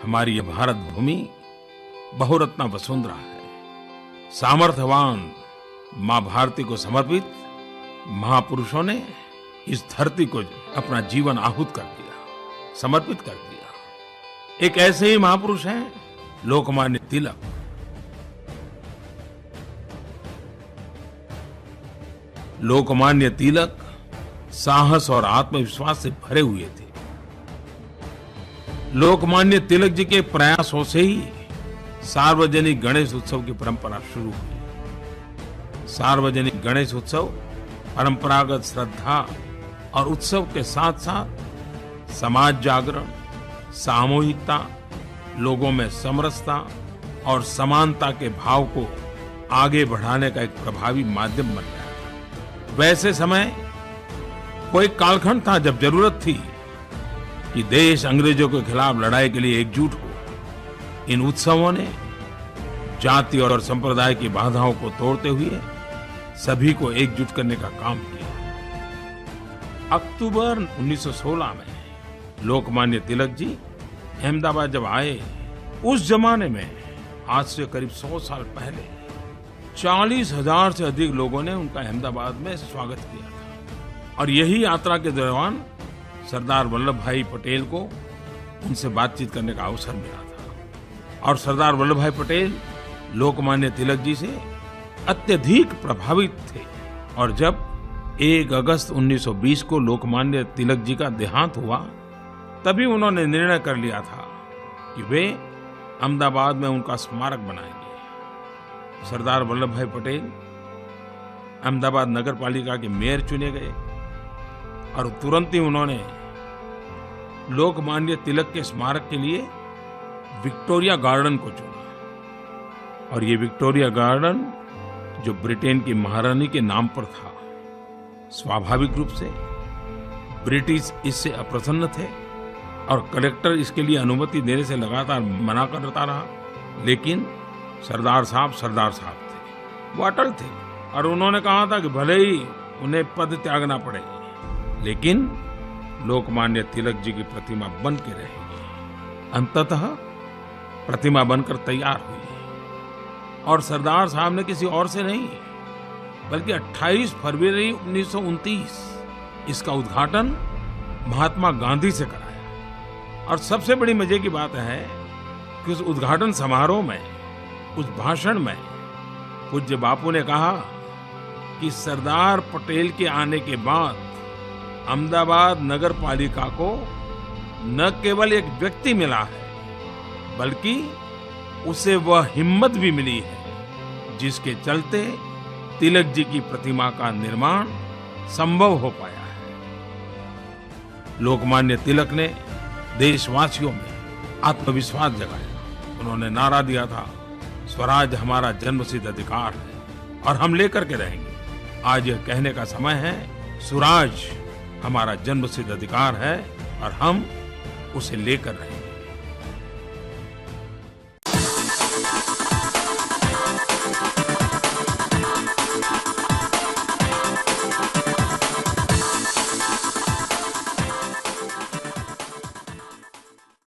हमारी ये भारत भूमि बहुरत्ना वसुंधरा है। सामर्थ्यवान माँ भारती को समर्पित महापुरुषों ने इस धरती को अपना जीवन आहूत कर दिया, समर्पित कर दिया। एक ऐसे ही महापुरुष हैं लोकमान्य तिलक। लोकमान्य तिलक साहस और आत्मविश्वास से भरे हुए थे। लोकमान्य तिलक जी के प्रयासों से ही सार्वजनिक गणेश उत्सव की परंपरा शुरू हुई। सार्वजनिक गणेश उत्सव परंपरागत श्रद्धा और उत्सव के साथ साथ समाज जागरण, सामूहिकता, लोगों में समरसता और समानता के भाव को आगे बढ़ाने का एक प्रभावी माध्यम बन गया था। वैसे समय कोई कालखंड था जब जरूरत थी कि देश अंग्रेजों के खिलाफ लड़ाई के लिए एकजुट हो। इन उत्सवों ने जाति और संप्रदाय की बाधाओं को तोड़ते हुए सभी को एकजुट करने का काम किया। अक्टूबर 1916 में लोकमान्य तिलक जी अहमदाबाद जब आए, उस जमाने में आज से करीब 100 साल पहले 40,000 से अधिक लोगों ने उनका अहमदाबाद में स्वागत किया था। और यही यात्रा के दौरान सरदार वल्लभ भाई पटेल को उनसे बातचीत करने का अवसर मिला था। और सरदार वल्लभ भाई पटेल लोकमान्य तिलक जी से अत्यधिक प्रभावित थे। और जब 1 अगस्त 1920 को लोकमान्य तिलक जी का देहांत हुआ, तभी उन्होंने निर्णय कर लिया था कि वे अहमदाबाद में उनका स्मारक बनाएंगे। सरदार वल्लभ भाई पटेल अहमदाबाद नगर पालिका के मेयर चुने गए और तुरंत ही उन्होंने लोकमान्य तिलक के स्मारक के लिए विक्टोरिया गार्डन को चुना। और ये विक्टोरिया गार्डन जो ब्रिटेन की महारानी के नाम पर था, स्वाभाविक रूप से ब्रिटिश इससे अप्रसन्न थे और कलेक्टर इसके लिए अनुमति देने से लगातार मना करता रहा। लेकिन सरदार साहब थे, वो अटल थे और उन्होंने कहा था कि भले ही उन्हें पद त्यागना पड़े, लेकिन लोकमान्य तिलक जी की प्रतिमा बन के रहेगी। अंततः प्रतिमा बनकर तैयार हुई और सरदार साहब ने किसी और से नहीं बल्कि 28 फरवरी 1929 इसका उद्घाटन महात्मा गांधी से कराया। और सबसे बड़ी मजे की बात है कि उस उद्घाटन समारोह में, उस भाषण में पूज्य बापू ने कहा कि सरदार पटेल के आने के बाद अहमदाबाद नगर पालिका को न केवल एक व्यक्ति मिला है, बल्कि उसे वह हिम्मत भी मिली है जिसके चलते तिलक जी की प्रतिमा का निर्माण संभव हो पाया है। लोकमान्य तिलक ने देशवासियों में आत्मविश्वास जगाया। उन्होंने नारा दिया था, स्वराज हमारा जन्मसिद्ध अधिकार है और हम लेकर के रहेंगे। आज यह कहने का समय है, स्वराज हमारा जन्मसिद्ध अधिकार है और हम उसे लेकर रहेंगे।